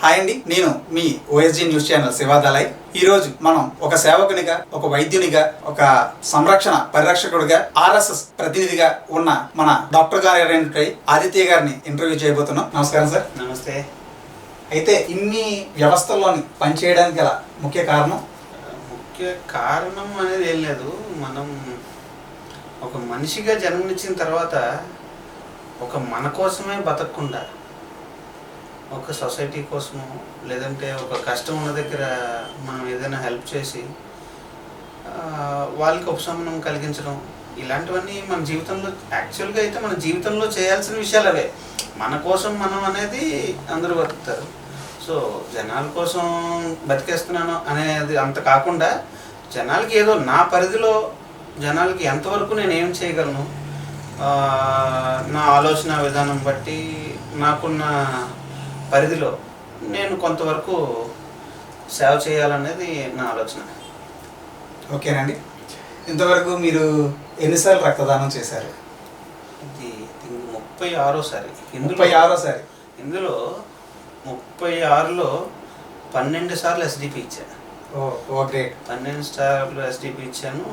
Hi అండి, నేను మీ OSG news channel శివాదలై. ఈరోజు మనం ఒక సేవకునిగా, ఒక వైద్యునిగా, ఒక సంరక్షణ పరిరక్షకుడిగా, ఆర్ఎస్ఎస్ ప్రతినిధిగా ఉన్న మన డాక్టర్ గారు ఆదిత్య గారిని ఇంటర్వ్యూ చేయబోతున్నాం. నమస్కారం సార్. నమస్తే. అయితే ఇన్ని వ్యవస్థల్లోని పనిచేయడానికి గల ముఖ్య కారణం అనేది ఏం లేదు. మనం ఒక మనిషిగా జన్మనిచ్చిన తర్వాత మన కోసమే బతకకుండా ఒక సొసైటీ కోసము, లేదంటే ఒక కష్టం ఉన్న దగ్గర మనం ఏదైనా హెల్ప్ చేసి వాళ్ళకి ఉపశమనం కలిగించడం, ఇలాంటివన్నీ మన జీవితంలో యాక్చువల్గా అయితే మన జీవితంలో చేయాల్సిన విషయాలు అవే. మన కోసం మనం అనేది అందరూ బతుకుతారు. సో జనాల కోసం బతికేస్తున్నాను అనేది అంత కాకుండా, జనాలకి ఏదో నా పరిధిలో జనాలకి ఎంతవరకు నేను ఏం చేయగలను, నా ఆలోచన విధానం బట్టి నాకున్న పరిధిలో నేను కొంతవరకు సేవ చేయాలనేది నా ఆలోచన. ఓకేనండి. ఇంతవరకు మీరు ఎన్నిసార్లు రక్తదానం చేశారు? ఇది 36సారి. 36సారి. ఇందులో 36లో 12 సార్లు ఎస్డిపి ఇచ్చాను. ఓ గ్రేట్. 12 సార్లు ఎస్డిపి ఇచ్చాను.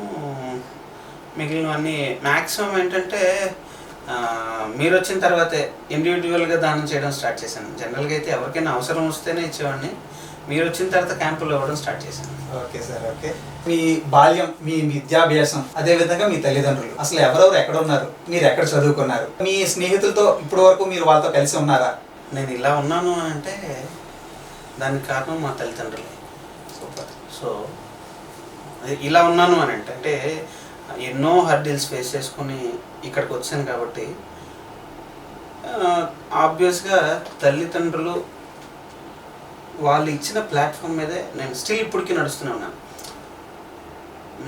మిగిలినవన్నీ మ్యాక్సిమం ఏంటంటే మీరు వచ్చిన తర్వాతే ఇండివిజువల్గా దానం చేయడం స్టార్ట్ చేశాను. జనరల్గా అయితే ఎవరికైనా అవసరం వస్తేనే ఇచ్చేవాడిని. మీరు వచ్చిన తర్వాత క్యాంపులో ఇవ్వడం స్టార్ట్ చేశాను. Okay sir. ఓకే. మీ బాల్యం, మీ విద్యాభ్యాసం, అదేవిధంగా మీ తల్లిదండ్రులు అసలు ఎవరెవరు ఎక్కడ ఉన్నారు, మీరు ఎక్కడ చదువుకున్నారు, మీ స్నేహితులతో ఇప్పటి వరకు మీరు వాళ్ళతో కలిసి ఉన్నారా? నేను ఇలా ఉన్నాను అంటే దానికి కారణం మా తల్లిదండ్రులే. సూపర్. సో ఇలా ఉన్నాను అని అంటే ఎన్నో హర్డిల్స్ ఫేస్ చేసుకొని ఇక్కడికి వచ్చాను కాబట్టి ఆబ్వియస్గా తల్లిదండ్రులు వాళ్ళు ఇచ్చిన ప్లాట్ఫామ్ మీదే నేను స్టిల్ ఇప్పటికీ నడుస్తూనే ఉన్నాను.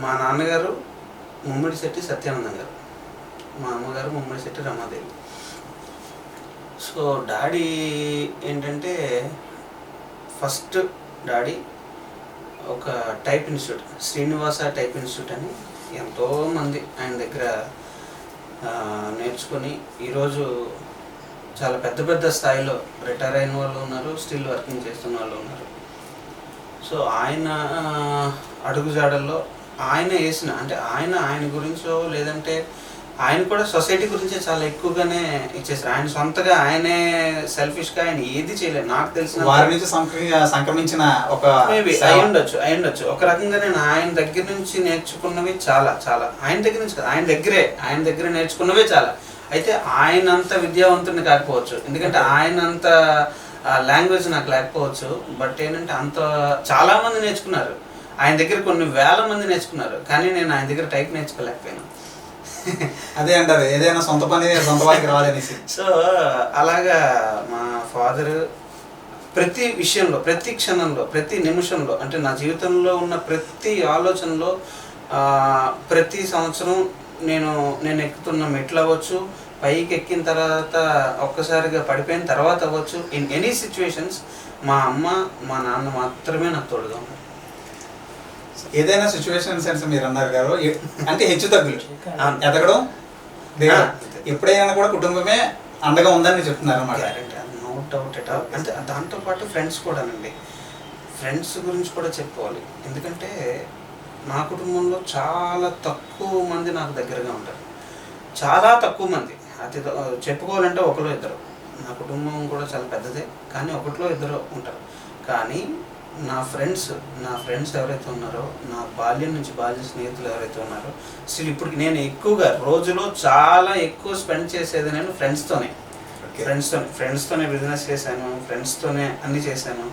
మా నాన్నగారు ముమ్మిడిశెట్టి సత్యానందం గారు, మా అమ్మగారు ముమ్మిడిశెట్టి రమాదేవి. సో డాడీ ఏంటంటే ఫస్ట్ డాడీ ఒక type institute, Srinivasa type institute అని ఎంతోమంది ఆయన దగ్గర నేర్చుకొని ఈరోజు చాలా పెద్ద పెద్ద స్థాయిలో రిటైర్ అయిన వాళ్ళు ఉన్నారు, స్టిల్ వర్కింగ్ చేస్తున్న వాళ్ళు ఉన్నారు. సో ఆయన అడుగుజాడల్లో ఆయన వేసిన అంటే ఆయన గురించో లేదంటే ఆయన కూడా సొసైటీ గురించే చాలా ఎక్కువగానే ఇచ్చేసారు. ఆయన సొంతగా ఆయనే సెల్ఫిష్గా ఆయన ఏది చేయలేదు. నాకు తెలిసిన వారి నుంచి సంక్రమించిన ఒక మేబీ అయ్యుండొచ్చు. ఒక రకంగా నేను ఆయన దగ్గర నుంచి నేర్చుకున్నవి చాలా ఆయన దగ్గర నుంచి కాదు, ఆయన దగ్గర నేర్చుకున్నవే చాలా. అయితే ఆయనంత విద్యావంతుని కాకపోవచ్చు, ఎందుకంటే ఆయనంత లాంగ్వేజ్ నాకు లేకపోవచ్చు. బట్ ఏంటంటే అంత చాలా మంది నేర్చుకున్నారు ఆయన దగ్గర, కొన్ని వేల మంది నేర్చుకున్నారు. కానీ నేను ఆయన దగ్గర టైప్ నేర్చుకోలేకపోయాను. అదే అంటారు, ఏదైనా సొంత పని సొంత వారికి రాదనేసి. సో అలాగా మా ఫాదర్ ప్రతి విషయంలో, ప్రతి క్షణంలో, ప్రతి నిమిషంలో, అంటే నా జీవితంలో ఉన్న ప్రతి ఆలోచనలో, ప్రతి సంవత్సరం నేను ఎక్కుతున్న మెట్లు అవ్వచ్చు, పైకి ఎక్కిన తర్వాత ఒక్కసారిగా పడిపోయిన తర్వాత అవ్వచ్చు, ఇన్ ఎనీ సిచ్యువేషన్స్ మా అమ్మ మా నాన్న మాత్రమే నాకు తోడుగా ఉన్నారు. ఏదైనా సిచ్యువేషన్ సెన్స్ మీరు అన్నారు గారు, అంటే హెచ్చు తగ్గులు ఎదగడం ఎప్పుడైనా కూడా కుటుంబమే అండగా ఉందని చెప్తున్నారు అన్నమాట. No doubt at all. అంటే దాంతోపాటు ఫ్రెండ్స్ కూడానండి. ఫ్రెండ్స్ గురించి కూడా చెప్పుకోవాలి. ఎందుకంటే నా కుటుంబంలో చాలా తక్కువ మంది నాకు దగ్గరగా ఉంటారు. చాలా తక్కువ మంది. అది చెప్పుకోవాలంటే ఒకరు ఇద్దరు. నా కుటుంబం కూడా చాలా పెద్దదే, కానీ ఒకటిలో ఇద్దరు ఉంటారు. కానీ నా ఫ్రెండ్స్ ఎవరైతే ఉన్నారో, నా బాల్యం నుంచి బాల్య స్నేహితులు ఎవరైతే ఉన్నారో, స్టిల్ ఇప్పటికి నేను ఎక్కువగా రోజులో చాలా ఎక్కువ స్పెండ్ చేసేది నేను ఫ్రెండ్స్తోనే బిజినెస్ చేశాను, ఫ్రెండ్స్తోనే అన్నీ చేశాను.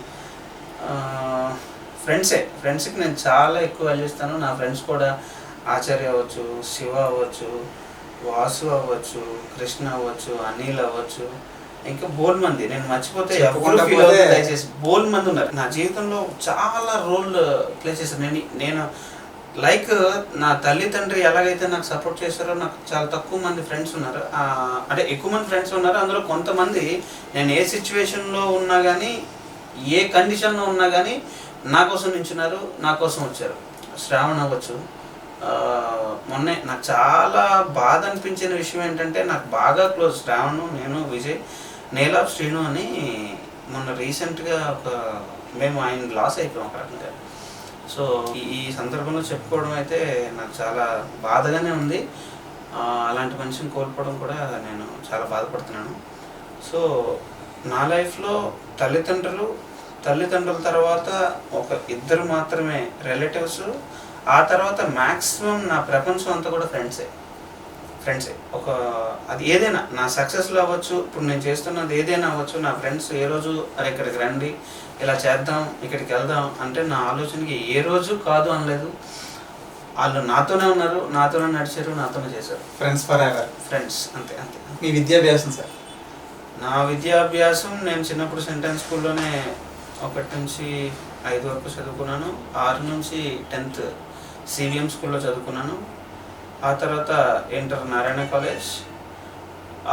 ఫ్రెండ్స్కి నేను చాలా ఎక్కువ వాల్యూ ఇస్తాను. నా ఫ్రెండ్స్ కూడా ఆచార్య అవ్వచ్చు, శివ అవ్వచ్చు, వాసు అవ్వచ్చు, కృష్ణ అవ్వచ్చు, అనిల్ అవ్వచ్చు, ఇంకా బోల్ మంది, నేను మర్చిపోతే దయచేసి బోల్ మంది ఉన్నారు. నా జీవితంలో చాలా రోల్ ప్లే చేశారు. నేను లైక్ నా తల్లిదండ్రి ఎలాగైతే నాకు సపోర్ట్ చేస్తారో, నాకు చాలా తక్కువ మంది ఫ్రెండ్స్ ఉన్నారు. అంటే ఎక్కువ మంది ఫ్రెండ్స్ ఉన్నారు. అందులో కొంతమంది నేను ఏ సిచ్యువేషన్లో ఉన్నా కానీ, ఏ కండిషన్లో ఉన్నా కానీ నా కోసం నించున్నారు, నా కోసం వచ్చారు. శ్రావణ్ అవ్వచ్చు. మొన్నే నాకు చాలా బాధ అనిపించిన విషయం ఏంటంటే, నాకు బాగా క్లోజ్ శ్రావణ్, నేను, విజయ్, నేలాబ్ శ్రీను అని మొన్న రీసెంట్గా మేము ఆయన లాస్ అయిపోయాం ఒక రకంగా. సో ఈ సందర్భంలో చెప్పుకోవడం అయితే నాకు చాలా బాధగానే ఉంది. అలాంటి మనిషిని కోల్పోవడం కూడా నేను చాలా బాధపడుతున్నాను. సో నా లైఫ్లో తల్లిదండ్రుల తర్వాత ఒక ఇద్దరు మాత్రమే రిలేటివ్స్. ఆ తర్వాత మ్యాక్సిమం నా ప్రపంచం అంతా కూడా ఫ్రెండ్సే. అది ఏదైనా నా సక్సెస్లో అవ్వచ్చు, ఇప్పుడు నేను చేస్తున్నది ఏదైనా అవ్వచ్చు, నా ఫ్రెండ్స్ ఏ రోజు అరే ఇక్కడికి రండి, ఇలా చేద్దాం, ఇక్కడికి వెళ్దాం అంటే నా ఆలోచనకి ఏ రోజు కాదు అనలేదు. వాళ్ళు నాతోనే ఉన్నారు, నాతోనే నడిచారు, నాతోనే చేశారు. Friends for ever. ఫ్రెండ్స్ అంతే. మీ విద్యాభ్యాసం సార్? నా విద్యాభ్యాసం నేను చిన్నప్పుడు సెంటెన్స్ స్కూల్లోనే 1 నుంచి 5 వరకు చదువుకున్నాను. 6 నుంచి 10th CVM స్కూల్లో చదువుకున్నాను. ఆ తర్వాత ఇంటర్ నారాయణ కాలేజ్.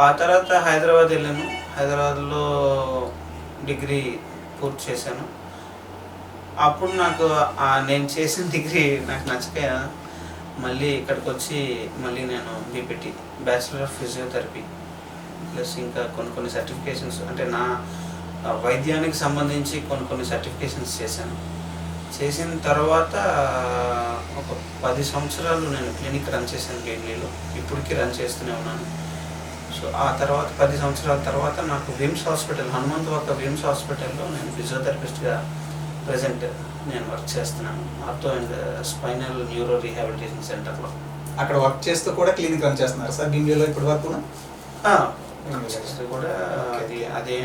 ఆ తర్వాత హైదరాబాద్ వెళ్ళాను. హైదరాబాద్లో డిగ్రీ పూర్తి చేశాను. అప్పుడు నాకు నేను చేసిన డిగ్రీ నాకు నచ్చక మళ్ళీ ఇక్కడికి వచ్చి మళ్ళీ నేను BPT bachelor of physiotherapy plus ఇంకా కొన్ని సర్టిఫికేషన్స్ అంటే నా వైద్యానికి సంబంధించి కొన్ని సర్టిఫికేషన్స్ చేశాను. చేసిన తర్వాత ఒక 10 సంవత్సరాలు నేను క్లినిక్ రన్ చేశాను ఢిల్లీలో. ఇప్పటికీ రన్ చేస్తూనే ఉన్నాను. సో ఆ తర్వాత 10 సంవత్సరాల తర్వాత నాకు విమ్స్ హాస్పిటల్, హనుమంతవాక విమ్స్ హాస్పిటల్లో నేను ఫిజియోథెరపిస్ట్గా ప్రజెంట్ నేను వర్క్ చేస్తున్నాను. Ortho and spinal neuro rehabilitation సెంటర్లో. అక్కడ వర్క్ చేస్తూ కూడా క్లినిక్ రన్ చేస్తున్నారు సార్ భీమిలిలో ఇప్పటి వరకు కూడా? అది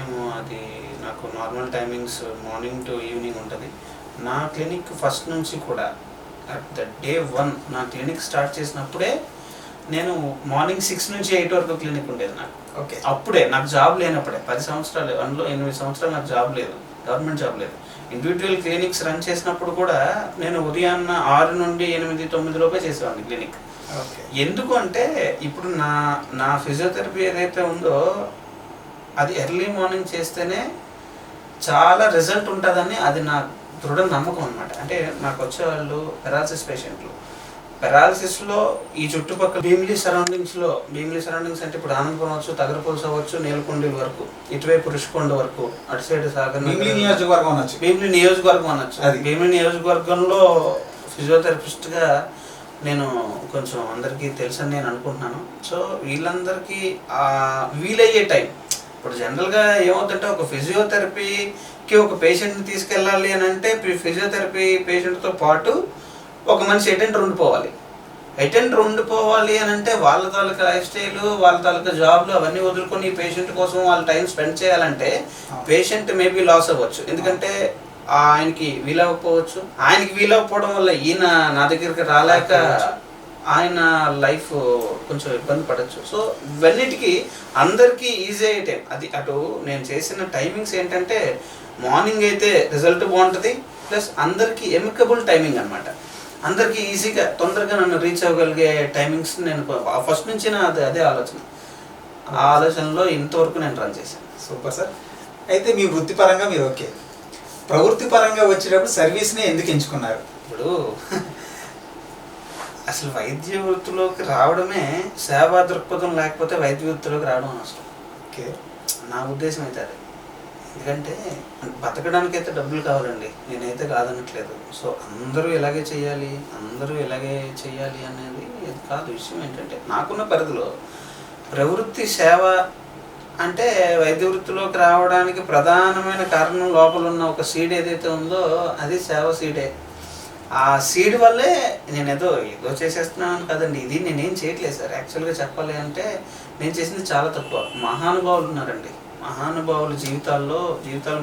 నాకు normal timings morning to evening ఉంటుంది. నా క్లినిక్ ఫస్ట్ నుంచి కూడా అట్ ద డే 1 నా క్లినిక్ స్టార్ట్ చేసినప్పుడే నేను మార్నింగ్ 6 నుంచి 8 వరకు క్లినిక్ ఉండేది నాకు. ఓకే. అప్పుడే నాకు జాబ్ లేనప్పుడే 10 సంవత్సరాలు, అందులో 8 సంవత్సరాలు నాకు జాబ్ లేదు, గవర్నమెంట్ జాబ్ లేదు. ఇండివిజువల్ క్లినిక్స్ రన్ చేసినప్పుడు కూడా నేను ఉదయాన్న 6 నుండి 8, 9 లోపే చేసేవాడిని క్లినిక్. ఎందుకు అంటే ఇప్పుడు నా ఫిజియోథెరపీ ఏదైతే ఉందో అది ఎర్లీ మార్నింగ్ చేస్తేనే చాలా రిజల్ట్ ఉంటుందని అది నా దృఢ నమ్మకం అనమాట. అంటే నాకు వచ్చేవాళ్ళు పెరాలసిస్ పేషెంట్లు. పెరాలసిస్లో ఈ చుట్టుపక్కల భీమిలీ సరౌండింగ్స్ అంటే ఇప్పుడు ఆనందపురం అవ్వచ్చు, తగరపుల్స్ అవ్వచ్చు, నీలకొండల వరకు, ఇటువైపు రుషికొండ వరకు, అటు సైడ్ సాగర్ భీమిలీ నియోజకవర్గం అనొచ్చు. భీమిలీ నియోజకవర్గంలో ఫిజియోథెరపిస్ట్గా నేను కొంచెం అందరికీ తెలుసని నేను అనుకుంటున్నాను. సో వీళ్ళందరికీ వీలయ్యే టైం ఇప్పుడు జనరల్గా ఏమవుతుందంటే ఒక ఫిజియోథెరపీకి ఒక పేషెంట్ని తీసుకెళ్ళాలి అని అంటే ఫిజియోథెరపీ పేషెంట్తో పాటు ఒక మనిషి అటెండర్ ఉండిపోవాలి అని అంటే వాళ్ళ తాలూకా లైఫ్ స్టైల్, వాళ్ళ తాలూకా జాబ్లు అవన్నీ వదులుకొని ఈ పేషెంట్ కోసం వాళ్ళ టైం స్పెండ్ చేయాలంటే పేషెంట్ మేబీ లాస్ అవ్వచ్చు. ఎందుకంటే ఆయనకి వీలవ్వకపోవచ్చు. ఆయనకి వీలవ్వకపోవడం వల్ల ఈయన నా దగ్గరికి రాలేక ఆయన లైఫ్ కొంచెం ఇబ్బంది పడవచ్చు. సో ఇవన్నిటికీ అందరికీ ఈజీ అయ్యే టైం అది. అటు నేను చేసిన టైమింగ్స్ ఏంటంటే మార్నింగ్ అయితే రిజల్ట్ బాగుంటుంది, ప్లస్ అందరికీ ఎమికబుల్ టైమింగ్ అనమాట. అందరికీ ఈజీగా తొందరగా నన్ను రీచ్ అవ్వగలిగే టైమింగ్స్ నేను ఫస్ట్ నుంచి అదే ఆలోచన. ఆ ఆలోచనలో ఇంతవరకు నేను రన్ చేశాను. Super sir. అయితే మీ వృత్తిపరంగా మీరు ఓకే, ప్రవృత్తి పరంగా వచ్చేటప్పుడు సర్వీస్ని ఎందుకు ఎంచుకున్నారు? ఇప్పుడు అసలు వైద్య వృత్తిలోకి రావడమే సేవా దృక్పథం లేకపోతే వైద్య వృత్తిలోకి రావడం అసలు. ఓకే, నా ఉద్దేశం అయితే అది. ఎందుకంటే బతకడానికైతే డబ్బులు కావాలండి, నేనైతే కాదనట్లేదు. సో అందరూ ఇలాగే చేయాలి అనేది కాదు. విషయం ఏంటంటే నాకున్న పరిధిలో ప్రవృత్తి సేవ అంటే వైద్య వృత్తిలోకి రావడానికి ప్రధానమైన కారణం లోపల ఉన్న ఒక సీడ్ ఏదైతే ఉందో అది సేవ సీడే. ఆ సీడ్ వల్లే నేను ఏదో చేసేస్తున్నాను కదండి, ఇది నేనేం చేయట్లేదు సార్. యాక్చువల్గా చెప్పాలి అంటే నేను చేసింది చాలా తక్కువ. మహానుభావులు ఉన్నారండి, మహానుభావుల జీవితాలు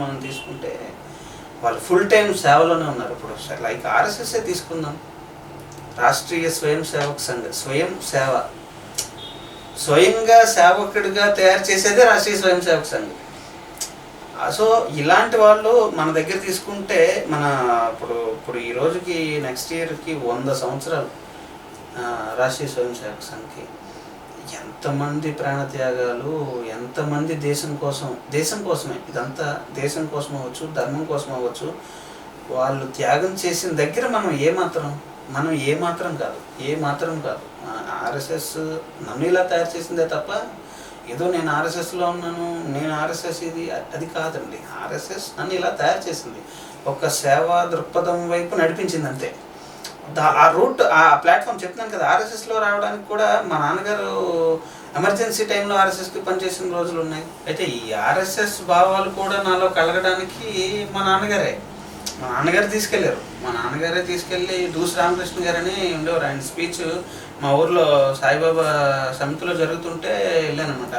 మనం తీసుకుంటే వాళ్ళు ఫుల్ టైం సేవలోనే ఉన్నారు. ఇప్పుడు లైక్ RSS తీసుకుందాం, రాష్ట్రీయ స్వయం సేవక్ సంఘ్, స్వయంగా సేవకుడిగా తయారు చేసేదే రాష్ట్రీయ స్వయం సేవక్ సంఘ్. సో ఇలాంటి వాళ్ళు మన దగ్గర తీసుకుంటే ఇప్పుడు ఈ రోజుకి నెక్స్ట్ ఇయర్కి 100 సంవత్సరాలు రాష్ట్రీయ స్వయం సేవక్ సంఘ్కి. ఎంతమంది ప్రాణత్యాగాలు, ఎంతమంది దేశం కోసమే, ఇదంతా దేశం కోసం అవ్వచ్చు, ధర్మం కోసం అవ్వచ్చు, వాళ్ళు త్యాగం చేసిన దగ్గర మనం ఏమాత్రం కాదు. RSS నన్ను ఇలా తయారు చేసిందే తప్ప ఏదో నేను ఆర్ఎస్ఎస్లో ఉన్నాను, నేను ఆర్ఎస్ఎస్ ఇది అది కాదండి. ఆర్ఎస్ఎస్ నన్ను ఇలా తయారు చేసింది, ఒక సేవా దృక్పథం వైపు నడిపించింది అంతే. ఆ రూట్, ఆ ప్లాట్ఫామ్ చెప్తున్నాను కదా, ఆర్ఎస్ఎస్లో రావడానికి కూడా మా నాన్నగారు ఎమర్జెన్సీ టైంలో ఆర్ఎస్ఎస్కి పనిచేసిన రోజులు ఉన్నాయి. అయితే ఈ ఆర్ఎస్ఎస్ భావాలు కూడా నాలో కలగడానికి మా నాన్నగారు తీసుకెళ్లారు. మా నాన్నగారే తీసుకెళ్ళి దూసి రామకృష్ణ గారని ఉండేవారు, ఆయన స్పీచ్ మా ఊర్లో సాయిబాబా సమితిలో జరుగుతుంటే వెళ్ళానమాట.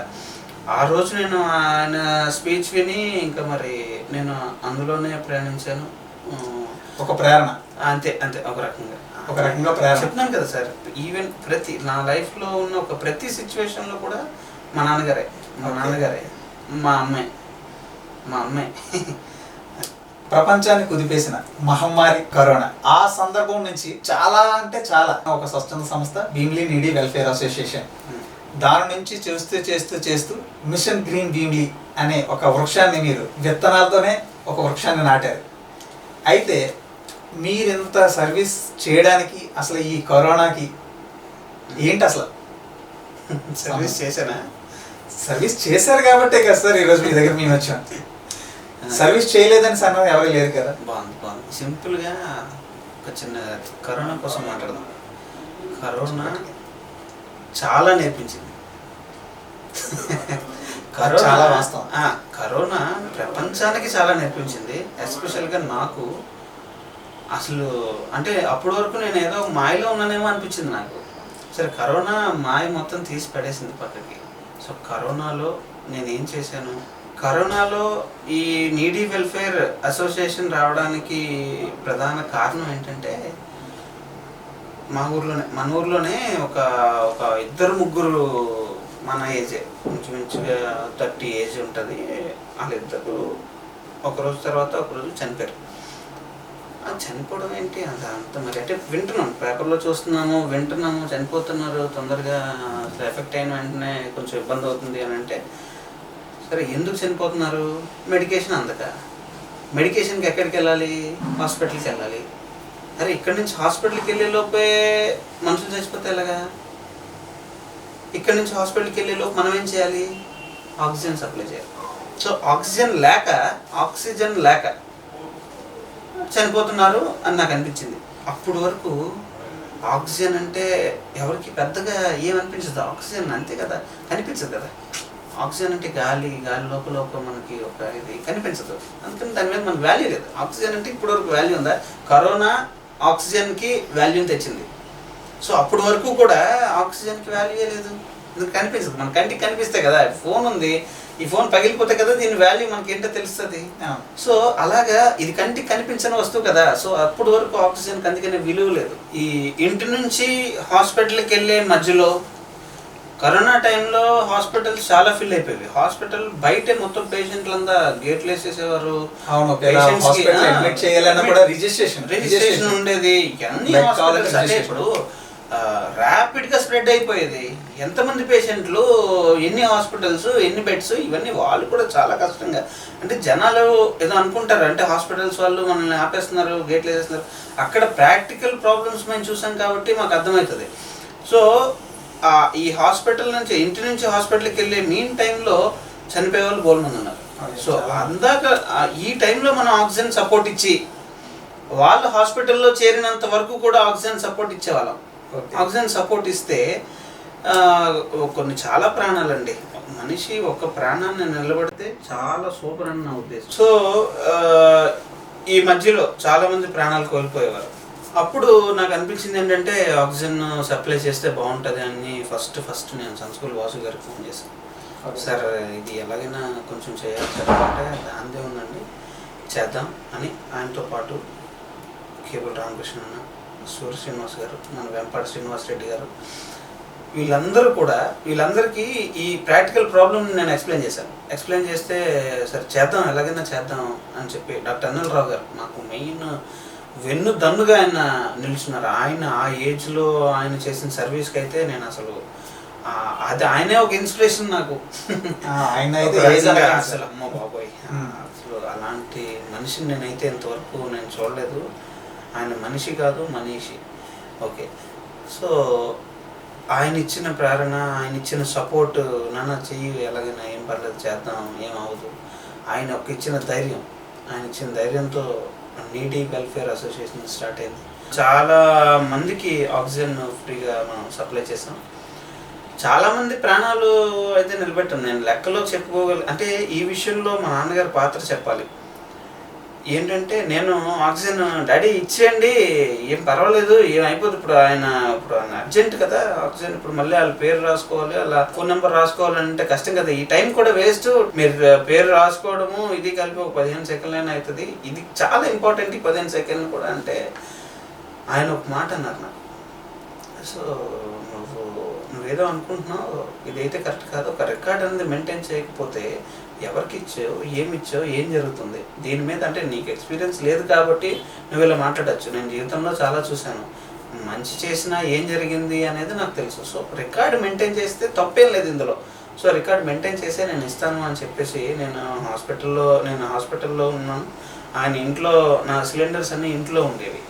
ఆ రోజు నేను ఆయన స్పీచ్ విని ఇంకా మరి నేను అందులోనే ప్రయాణించాను. ఒక ప్రేరణ, అంతే అంతే ఒక రకంగా ప్రేరణ. చెప్తున్నాను కదా సార్, ఈవెన్ ప్రతి నా లైఫ్లో ఉన్న ఒక ప్రతి సిచ్యువేషన్లో కూడా మా నాన్నగారే మా అమ్మాయి ప్రపంచాన్ని కుదిపేసిన మహమ్మారి కరోనా, ఆ సందర్భం నుంచి చాలా అంటే చాలా ఒక స్వచ్ఛంద సంస్థ భీమిలీ నీడీ వెల్ఫేర్ అసోసియేషన్, దాని నుంచి చేస్తూ మిషన్ గ్రీన్ భీమిలీ అనే ఒక వృక్షాన్ని మీరు విత్తనాలతోనే ఒక వృక్షాన్ని నాటారు. అయితే మీరెంత సర్వీస్ చేయడానికి అసలు ఈ కరోనాకి ఏంటి అసలు సర్వీస్ చేశారు కాబట్టే కదా సార్ ఈరోజు మీ దగ్గర మేము వచ్చాం. సర్వీస్ చేయలేదని సన్నది ఎవరు లేరు కదా. బాగుంది. సింపుల్గా ఒక చిన్న కరోనా కోసం మాట్లాడదాం. కరోనా చాలా నేర్పించింది. చాలా వాస్తవం. కరోనా ప్రపంచానికి చాలా నేర్పించింది. ఎస్పెషల్గా నాకు అసలు అంటే అప్పటి వరకు నేను ఏదో మాయలో ఉన్నానేమో అనిపించింది నాకు. సరే, కరోనా మాయ మొత్తం తీసి పడేసింది పక్కకి. సో కరోనాలో నేను ఏం చేశాను, కరోనాలో ఈ నీడీ వెల్ఫేర్ అసోసియేషన్ రావడానికి ప్రధాన కారణం ఏంటంటే మన ఊర్లోనే ఒక ఇద్దరు ముగ్గురు మన ఏజే, ఇంచుమించుగా 30 ఏజ్ ఉంటుంది, వాళ్ళిద్దరు ఒకరోజు తర్వాత ఒకరోజు చనిపోయారు. చనిపోవడం ఏంటి అంత మరి అంటే వింటున్నాం, పేపర్లో చూస్తున్నాము, చనిపోతున్నారు తొందరగా, ఎఫెక్ట్ అయిన వెంటనే కొంచెం ఇబ్బంది అవుతుంది అని అంటే, సరే ఎందుకు చనిపోతున్నారు, మెడికేషన్ అందక. మెడికేషన్కి ఎక్కడికి వెళ్ళాలి, హాస్పిటల్కి వెళ్ళాలి. అరే ఇక్కడి నుంచి హాస్పిటల్కి వెళ్ళే లోపే మనుషులు చచ్చిపోతే ఎలాగా? ఇక్కడి నుంచి హాస్పిటల్కి వెళ్ళే లోపు మనం ఏం చేయాలి, ఆక్సిజన్ సప్లై చేయాలి. సో ఆక్సిజన్ లేక చనిపోతున్నారు అని నాకు అనిపించింది. అప్పుడు వరకు ఆక్సిజన్ అంటే ఎవరికి పెద్దగా ఏమనిపించదు, ఆక్సిజన్ అంతే కదా, కనిపించదు కదా. ఆక్సిజన్ అంటే గాలి లోపల మనకి ఒక ఇది కనిపించదు, అందుకని దాని మీద మనకు వాల్యూ లేదు. ఆక్సిజన్ అంటే ఇప్పుడు వరకు వాల్యూ ఉందా? కరోనా ఆక్సిజన్కి వాల్యూ తెచ్చింది. సో అప్పటి వరకు కూడా ఆక్సిజన్కి వాల్యూ లేదు, ఇది కనిపించదు. మన కంటికి కనిపిస్తే కదా, ఫోన్ ఉంది, ఈ ఫోన్ పగిలిపోతే కదా దీని వాల్యూ మనకి ఏంటో తెలుస్తుంది. సో అలాగా ఇది కంటికి కనిపించని వస్తువు కదా. సో అప్పటి వరకు ఆక్సిజన్కి అందుకనే విలువ లేదు. ఈ ఇంటి నుంచి హాస్పిటల్కి వెళ్ళే మధ్యలో కరోనా టైంలో హాస్పిటల్స్ చాలా ఫిల్ అయిపోయేవి. హాస్పిటల్ బయటే మొత్తం పేషెంట్లంతా గేట్లు వేసేసేవారు. రిజిస్ట్రేషన్ ఉండేది. ఇప్పుడు ర్యాపిడ్గా స్ప్రెడ్ అయిపోయేది. ఎంతమంది పేషెంట్లు, ఎన్ని హాస్పిటల్స్, ఎన్ని బెడ్స్, ఇవన్నీ వాళ్ళు కూడా చాలా కష్టంగా. అంటే జనాలు ఏదో అనుకుంటారు, అంటే హాస్పిటల్స్ వాళ్ళు మనల్ని ఆపేస్తున్నారు, గేట్లు వేసేస్తున్నారు. అక్కడ ప్రాక్టికల్ ప్రాబ్లమ్స్ మేము చూసాం కాబట్టి మాకు అర్థమవుతుంది. సో ఈ హాస్పిటల్ నుంచి, ఇంటి నుంచి హాస్పిటల్కి వెళ్ళే మీన్ టైంలో చనిపోయే వాళ్ళు బోల్మంది ఉన్నారు. సో అందాక ఈ టైంలో మనం ఆక్సిజన్ సపోర్ట్ ఇచ్చి, వాళ్ళు హాస్పిటల్లో చేరినంత వరకు కూడా ఆక్సిజన్ సపోర్ట్ ఇచ్చేవాళ్ళం. ఆక్సిజన్ సపోర్ట్ ఇస్తే కొన్ని చాలా ప్రాణాలండి. మనిషి ఒక ప్రాణాన్ని నిలబడితే చాలా సూపర్ అని నా ఉద్దేశం. సో ఈ మధ్యలో చాలా మంది ప్రాణాలు కోల్పోయేవారు. అప్పుడు నాకు అనిపించింది ఏంటంటే ఆక్సిజన్ సప్లై చేస్తే బాగుంటుంది అని ఫస్ట్ నేను సంస్కూల్ వాసు గారికి ఫోన్ చేశాను. సార్ ఇది ఎలాగైనా కొంచెం చేయాలి సార్ అంటే, దానిదే ఉందండి చేద్దాం అని ఆయనతో పాటు కేబుల్ రామకృష్ణ అన్న, సూర్య శ్రీనివాస్ గారు, మన వెంపాటి శ్రీనివాస్ రెడ్డి గారు, వీళ్ళందరికీ ఈ ప్రాక్టికల్ ప్రాబ్లమ్ నేను ఎక్స్ప్లెయిన్ చేస్తే సరే చేద్దాం, ఎలాగైనా చేద్దాం అని చెప్పి డాక్టర్ అనిల్ గారు నాకు మెయిన్ వెన్ను దన్నుగా ఆయన నిలుచున్నారు. ఆయన ఆ ఏజ్లో ఆయన చేసిన సర్వీస్కి అయితే నేను అసలు అది ఆయనే ఒక ఇన్స్పిరేషన్ నాకు. అసలు అమ్మ బాబోయ్, అసలు అలాంటి మనిషిని నేనైతే ఇంతవరకు నేను చూడలేదు. ఆయన మనిషి కాదు, మనీషి. ఓకే, సో ఆయన ఇచ్చిన ప్రేరణ, ఆయన ఇచ్చిన సపోర్ట్, నాన్న చెయ్యి ఎలాగైనా ఏం పర్లేదు చేద్దాం ఏం అవ్వదు, ఆయన ఒక ఇచ్చిన ధైర్యం, ఆయన ఇచ్చిన ధైర్యంతో నీడీ వెల్ఫేర్ అసోసియేషన్ స్టార్ట్ అయింది. చాలా మందికి ఆక్సిజన్ ఫ్రీగా మనం సప్లై చేసాం. చాలామంది ప్రాణాలు అయితే నిలబెట్టాను. నేను లెక్కలో అంటే ఈ విషయంలో మా నాన్నగారి పాత్ర చెప్పాలి. ఏంటంటే నేను ఆక్సిజన్ డాడీ ఇచ్చేయండి ఏం పర్వాలేదు ఏమైపోతుంది, ఇప్పుడు ఆయన అర్జెంట్ కదా ఆక్సిజన్, ఇప్పుడు మళ్ళీ వాళ్ళ పేరు రాసుకోవాలి, అలా ఫోన్ నెంబర్ రాసుకోవాలంటే కష్టం కదా, ఈ టైం కూడా వేస్ట్, మీరు పేరు రాసుకోవడము ఇది కలిపి ఒక 15 సెకండ్లైనా అవుతుంది, ఇది చాలా ఇంపార్టెంట్ ఈ 15 సెకండ్లు కూడా అంటే ఆయన ఒక మాట అన్నారు నాకు. సో నువ్వేదో అనుకుంటున్నావు, ఇదైతే కరెక్ట్ కాదు, ఒక రికార్డ్ అనేది మెయింటైన్ చేయకపోతే ఎవరికి ఇచ్చావు, ఏం జరుగుతుంది దీని మీద, అంటే నీకు ఎక్స్పీరియన్స్ లేదు కాబట్టి నువ్వు ఇలా మాట్లాడచ్చు, నేను జీవితంలో చాలా చూశాను, మంచి చేసినా ఏం జరిగింది అనేది నాకు తెలుసు. సో రికార్డ్ మెయింటైన్ చేస్తే తప్పేం లేదు ఇందులో. సో రికార్డ్ మెయింటైన్ చేసే నేను ఇస్తాను అని చెప్పేసి నేను హాస్పిటల్లో ఉన్నాను. ఆయన ఇంట్లో నా సిలిండర్స్ అన్నీ ఇంట్లో ఉండేవి.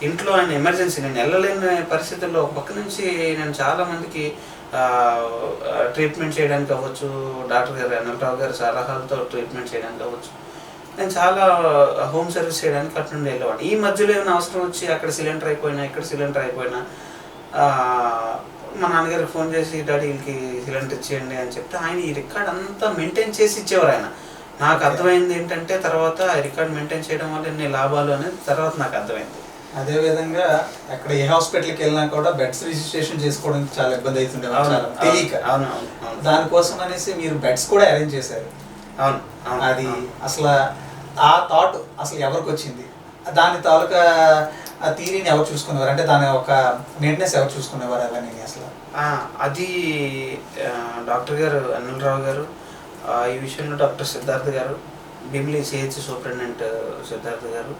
ఇంట్లో ఆయన ఎమర్జెన్సీ నేను వెళ్ళలేని పరిస్థితుల్లో ఒక పక్క నుంచి నేను చాలామందికి ట్రీట్మెంట్ చేయడానికి అవ్వచ్చు, డాక్టర్ గారు అనిల్రావు గారు సలహాలతో ట్రీట్మెంట్ చేయడానికి అవ్వచ్చు, నేను చాలా హోమ్ సర్వీస్ చేయడానికి అటు నుండి వెళ్ళేవాడిని. ఈ మధ్యలో ఏమైనా అవసరం వచ్చి అక్కడ సిలిండర్ అయిపోయినా ఇక్కడ సిలిండర్ అయిపోయినా మా నాన్నగారికి ఫోన్ చేసి డాడీ వీళ్ళకి సిలిండర్ ఇచ్చేయండి అని చెప్తే ఆయన ఈ రికార్డ్ అంతా మెయింటైన్ చేసి ఇచ్చేవారు. ఆయన నాకు అర్థమైంది ఏంటంటే తర్వాత ఆ రికార్డ్ మెయింటైన్ చేయడం వల్ల ఎన్ని లాభాలు అనేది తర్వాత నాకు అర్థమైంది. అదేవిధంగా అక్కడ ఏ హాస్పిటల్కి వెళ్ళినా కూడా బెడ్స్ రిజిస్ట్రేషన్ చేసుకోవడానికి చాలా ఇబ్బంది అవుతుండే తెలియక. దానికోసం అనేసి మీరు బెడ్స్ కూడా అరేంజ్ చేశారు. అది అసలు ఆ థాట్ అసలు ఎవరికి వచ్చింది, దాని తాలూకా ఆ థీరీని ఎవరు చూసుకునేవారు, అంటే దాని ఒక మెయింటెనెన్స్ ఎవరు చూసుకునేవారు అవన్నీ అసలు? అది డాక్టర్ గారు అనిల్రావు గారు, ఈ విషయంలో డాక్టర్ సిద్ధార్థ్ గారు, భీమిలి సిహెచ్ సూపరింటెండెంట్ సిద్ధార్థ్ గారు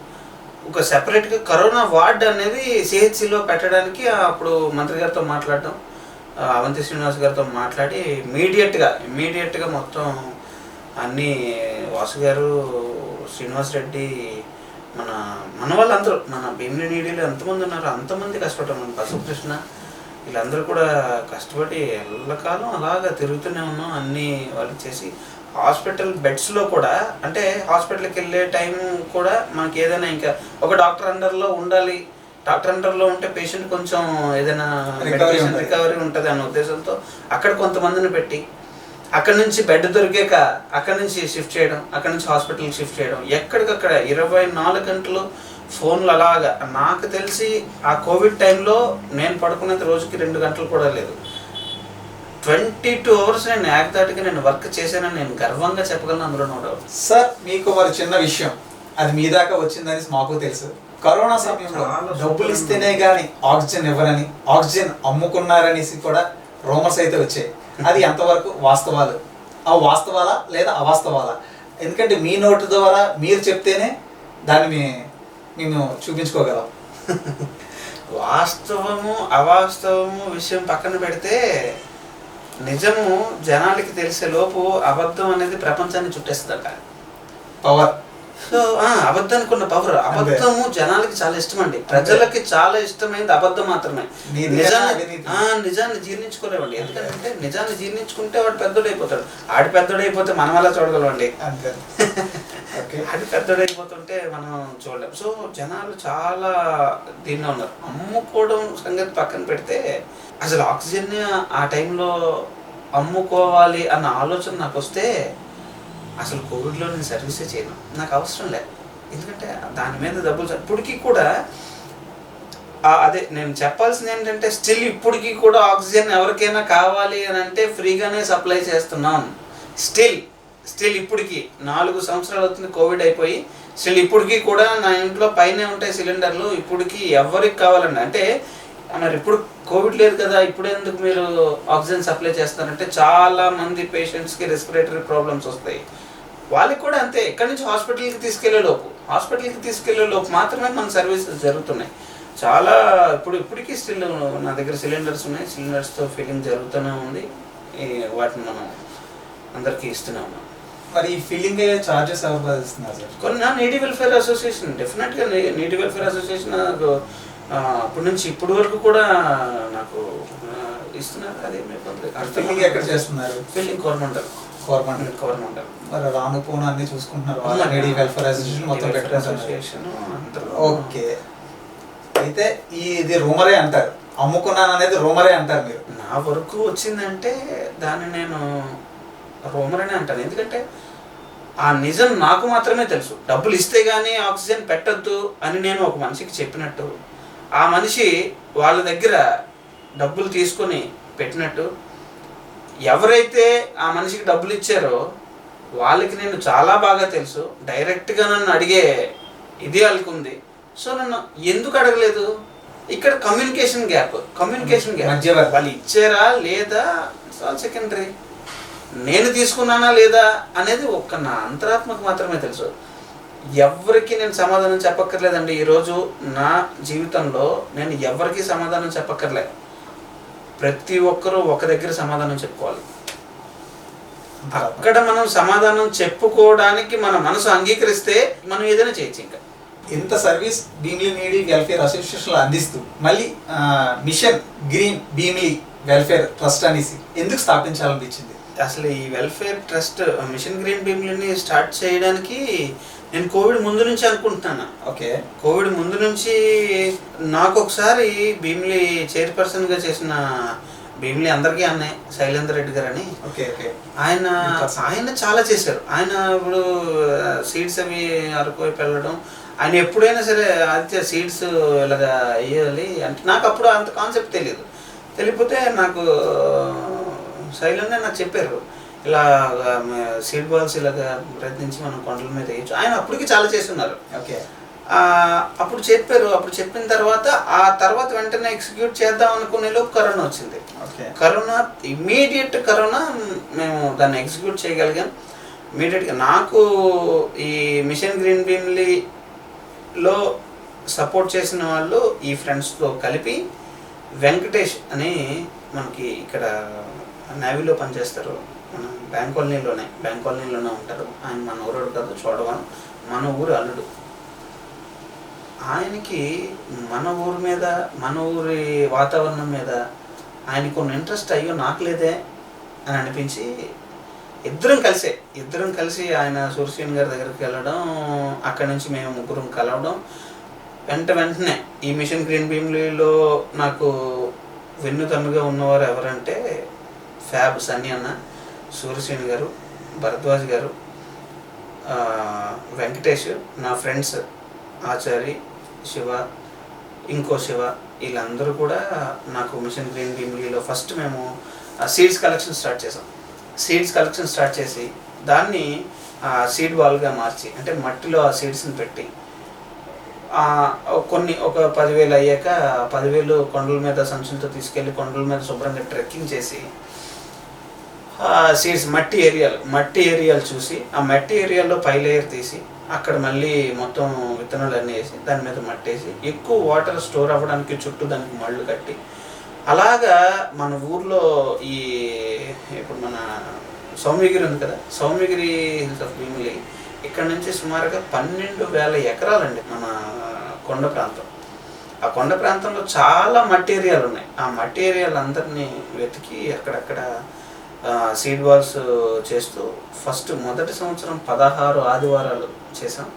ఒక సెపరేట్గా కరోనా వార్డ్ అనేది సిహెచ్సిలో పెట్టడానికి అప్పుడు మంత్రి గారితో మాట్లాడటం, అవంతి శ్రీనివాస్ గారితో మాట్లాడి ఇమీడియట్గా మొత్తం అన్నీ వాసు గారు, శ్రీనివాస్ రెడ్డి, మన వాళ్ళందరూ మన భీమిలి నీడీలో ఎంతమంది ఉన్నారు అంతమంది కష్టపడ్డాం, పశుకృష్ణ వీళ్ళందరూ కూడా కష్టపడి ఎల్లకాలం అలాగా తిరుగుతూనే ఉన్నాం. అన్నీ వాళ్ళు చేసి హాస్పిటల్ బెడ్స్లో కూడా, అంటే హాస్పిటల్కి వెళ్ళే టైం కూడా మనకి ఏదైనా ఇంకా ఒక డాక్టర్ అండర్లో ఉండాలి, డాక్టర్ అండర్లో ఉంటే పేషెంట్ కొంచెం ఏదైనా రికవరీ ఉంటుంది అనే ఉద్దేశంతో అక్కడ కొంతమందిని పెట్టి అక్కడ నుంచి బెడ్ దొరికాక అక్కడ నుంచి షిఫ్ట్ చేయడం, అక్కడ నుంచి హాస్పిటల్కి షిఫ్ట్ చేయడం, ఎక్కడికక్కడ 24 గంటలు ఫోన్లు అలాగా. నాకు తెలిసి ఆ కోవిడ్ టైంలో నేను పడుకునేది రోజుకి 2 గంటలు కూడా లేదు. 22 అవర్స్ నేను ఏకదాటిగా నేను వర్క్ చేశానని నేను గర్వంగా చెప్పగలను, అందులో నో డౌట్. సార్ మీకు మరి చిన్న విషయం, అది మీ దాకా వచ్చిందని మాకు తెలుసు. కరోనా సమయంలో డబ్బులు ఇస్తేనే కానీ ఆక్సిజన్ ఇవ్వరని, ఆక్సిజన్ అమ్ముకున్నారనేసి కూడా రూమర్స్ అయితే వచ్చాయి. అది ఎంతవరకు వాస్తవాలు, వాస్తవాలా లేదా అవాస్తవాలా? ఎందుకంటే మీ నోటు ద్వారా మీరు చెప్తేనే దాన్ని మేము చూపించుకోగలం. వాస్తవము అవాస్తవము విషయం పక్కన పెడితే నిజము జనాలకి తెలిసే లోపు అబద్ధం అనేది ప్రపంచాన్ని చుట్టేస్తుందట. పవర్. సో అబద్ధానికి ఉన్న పవర్, అబద్ధము జనాలకి చాలా ఇష్టం అండి, ప్రజలకి చాలా ఇష్టమైంది అబద్ధం మాత్రమే. నిజాన్ని జీర్ణించుకోలేవండి, ఎందుకంటే నిజాన్ని జీర్ణించుకుంటే వాడు పెద్దోడైపోతాడు. పెద్దోడైపోతే మనం అలా చూడగలమండి, పెద్దోడైపోతుంటే మనం చూడలేం. సో జనాలు చాలా దీనిలో ఉన్నారు. అమ్ముకోవడం సంగతి పక్కన పెడితే అసలు ఆక్సిజన్ ఆ టైంలో అమ్ముకోవాలి అన్న ఆలోచన నాకు వస్తే అసలు కోవిడ్లో నేను సర్వీసే చేయను, నాకు అవసరం లేదు. ఎందుకంటే దాని మీద డబ్బులు ఇప్పటికీ కూడా అదే నేను చెప్పాల్సింది ఏంటంటే స్టిల్ ఇప్పటికీ కూడా ఆక్సిజన్ ఎవరికైనా కావాలి అని అంటే ఫ్రీగానే సప్లై చేస్తున్నాం. స్టిల్ ఇప్పటికి 4 సంవత్సరాలు అవుతుంది కోవిడ్ అయిపోయి, స్టిల్ ఇప్పటికీ కూడా నా ఇంట్లో పైనే ఉంటాయి సిలిండర్లు. ఇప్పటికి ఎవరికి కావాలండి అంటే మరి ఇప్పుడు కోవిడ్ లేదు కదా ఇప్పుడు ఎందుకు మీరు ఆక్సిజన్ సప్లై చేస్తారంటే చాలా మంది పేషెంట్స్కి రెస్పిరేటరీ ప్రాబ్లమ్స్ వస్తాయి. వాళ్ళకి కూడా అంతే, ఇక్కడి నుంచి హాస్పిటల్కి తీసుకెళ్లే లోపు మాత్రమే మన సర్వీసెస్ జరుగుతున్నాయి. చాలా ఇప్పటికీ స్టిల్ నా దగ్గర సిలిండర్స్ ఉన్నాయి, సిలిండర్స్తో ఫిల్లింగ్ జరుగుతూనే ఉంది. వాటిని మనం అందరికీ ఇస్తూనే ఉన్నాం. మరి ఈ ఫిల్లింగ్ చార్జెస్ ఎవరు భరిస్తున్నారు సార్? కొన్ని నీడీ వెల్ఫేర్ అసోసియేషన్, డెఫినెట్గా నీడీ వెల్ఫేర్ అసోసియేషన్ నాకు అప్పటి నుంచి ఇప్పటి వరకు కూడా నాకు ఇస్తున్నారు, అదేమి ఇబ్బంది ఫిల్లింగ్ ఎక్కడ చేస్తున్నారు? ఫిల్లింగ్ గవర్నమెంట్ మరి రాను పోను అన్ని చూసుకుంటున్నారు, లేడీ వెల్ఫేర్ అసోసియేషన్ మొత్తం పెట్టుకుంటున్నారు. ఓకే, అయితే ఇది రూమరే అంటారు, అమ్ముకున్నాను అనేది రూమరే అంటారు మీరు? నా వరకు వచ్చిందంటే దాన్ని నేను రూమర్ అనే అంటాను. ఎందుకంటే ఆ నిజం నాకు మాత్రమే తెలుసు. డబ్బులు ఇస్తే కానీ ఆక్సిజన్ పెట్టద్దు అని నేను ఒక మనిషికి చెప్పినట్టు, ఆ మనిషి వాళ్ళ దగ్గర డబ్బులు తీసుకొని పెట్టినట్టు, ఎవరైతే ఆ మనిషికి డబ్బులు ఇచ్చారో వాళ్ళకి నేను చాలా బాగా తెలుసు. డైరెక్ట్గా నన్ను అడిగే ఇది వాళ్ళకి ఉంది. సో నన్ను ఎందుకు అడగలేదు? ఇక్కడ కమ్యూనికేషన్ గ్యాప్ వాళ్ళు ఇచ్చారా లేదా సెకండరీ, నేను తీసుకున్నానా లేదా అనేది ఒక్క నా అంతరాత్మకు మాత్రమే తెలుసు. ఎవరికి నేను సమాధానం చెప్పక్కర్లేదండి. ఈరోజు నా జీవితంలో నేను ఎవరికి సమాధానం చెప్పక్కర్లే. ప్రతి ఒక్కరూ ఒక దగ్గర సమాధానం చెప్పుకోవాలి. అక్కడ మనం సమాధానం చెప్పుకోవడానికి మన మనసు అంగీకరిస్తే మనం ఏదైనా చేయొచ్చు. ఇంకా ఇంత సర్వీస్ భీమిలి నీడీ వెల్ఫేర్ అసోసియేషన్లో అందిస్తూ మళ్ళీ mission green Bheemili welfare trust అనేసి ఎందుకు స్థాపించాలనిపించింది? అసలు ఈ వెల్ఫేర్ ట్రస్ట్ మిషన్ గ్రీన్ భీమిలిని స్టార్ట్ చేయడానికి నేను కోవిడ్ ముందు నుంచి అనుకుంటున్నాను. ఓకే, కోవిడ్ ముందు నుంచి నాకు ఒకసారి భీమిలి చైర్పర్సన్గా చేసిన భీమిలి అందరికీ అన్నయ్య శైలేందర్ రెడ్డి గారు అని, ఆయన చాలా చేశారు. ఆయన ఇప్పుడు సీడ్స్ అవి అరకు వైపు వెళ్ళడం, ఆయన ఎప్పుడైనా సరే ఆదిత్య సీడ్స్ ఇలాగా వేయాలి అంటే, నాకు అప్పుడు అంత కాన్సెప్ట్ తెలియదు. తెలియకపోతే నాకు శైలేందర్ నాకు చెప్పారు, ఇలా సీడ్ బాల్స్ ఇలాగా ప్రయత్నించి మనం కొండల మీద వేయచ్చు. ఆయన అప్పటికి చాలా చేస్తున్నారు. ఓకే, అప్పుడు చెప్పారు. అప్పుడు చెప్పిన తర్వాత ఆ తర్వాత వెంటనే ఎగ్జిక్యూట్ చేద్దాం అనుకునే లోపు కరోనా వచ్చింది. కరోనా ఇమ్మీడియట్ మేము దాన్ని ఎగ్జిక్యూట్ చేయగలిగాం ఇమ్మీడియట్గా. నాకు ఈ మిషన్ గ్రీన్ భీమిలిలో సపోర్ట్ చేసిన వాళ్ళు ఈ ఫ్రెండ్స్తో కలిపి వెంకటేష్ అని మనకి ఇక్కడ నేవీలో పనిచేస్తారు, మన బ్యాంక్ కాలనీలోనే ఉంటారు. ఆయన మన ఊరోడు కాదు, చూడవను, మన ఊరు అల్లుడు. ఆయనకి మన ఊరి మీద, మన ఊరి వాతావరణం మీద ఆయనకు కొన్ని ఇంట్రెస్ట్ అయ్యో నాకు లేదే అని అనిపించి ఇద్దరం కలిసి ఆయన సూర్యసేన్ గారి దగ్గరికి వెళ్ళడం, అక్కడి నుంచి మేము ముగ్గురం కలవడం. వెంటనే ఈ మిషన్ గ్రీన్ భీమిలిలో నాకు వెన్నుతన్నుగా ఉన్నవారు ఎవరంటే ఫ్యాబ్ సన్నీ అన్న, సూర్యసేన్ గారు, భరద్వాజ్ గారు, వెంకటేష్, నా ఫ్రెండ్స్ ఆచారి, శివ, ఇంకో శివ, వీళ్ళందరూ కూడా నాకు మిషన్ గ్రీన్ భీమిలిలో ఫస్ట్ మేము సీడ్స్ కలెక్షన్ స్టార్ట్ చేసి దాన్ని సీడ్ బాల్గా మార్చి, అంటే మట్టిలో ఆ సీడ్స్ని పెట్టి ఒక 10,000 అయ్యాక 10,000 కొండల మీద సంచులతో తీసుకెళ్ళి కొండల మీద శుభ్రంగా ట్రెక్కింగ్ చేసి సీడ్స్ మట్టి ఏరియాలు చూసి, ఆ మట్టి ఏరియాలో పై లేయర్ తీసి అక్కడ మళ్ళీ మొత్తం విత్తనాలు అన్నీ వేసి దాని మీద మట్టేసి ఎక్కువ వాటర్ స్టోర్ అవ్వడానికి చుట్టూ దానికి మళ్ళు కట్టి, అలాగా మన ఊర్లో ఇప్పుడు మన సౌమ్యగిరి ఉంది కదా, సౌమ్యగిరి హిల్స్ ఆఫ్ భీమిలి, ఇక్కడ నుంచి సుమారుగా 12,000 ఎకరాలండి మన కొండ ప్రాంతం. ఆ కొండ ప్రాంతంలో చాలా మట్టి ఏరియాలు ఉన్నాయి. ఆ మట్టి ఏరియాలు అందరినీ వెతికి అక్కడక్కడ సీడ్ బాల్స్ చేస్తూ మొదటి సంవత్సరం 16 ఆదివారాలు చేసాం.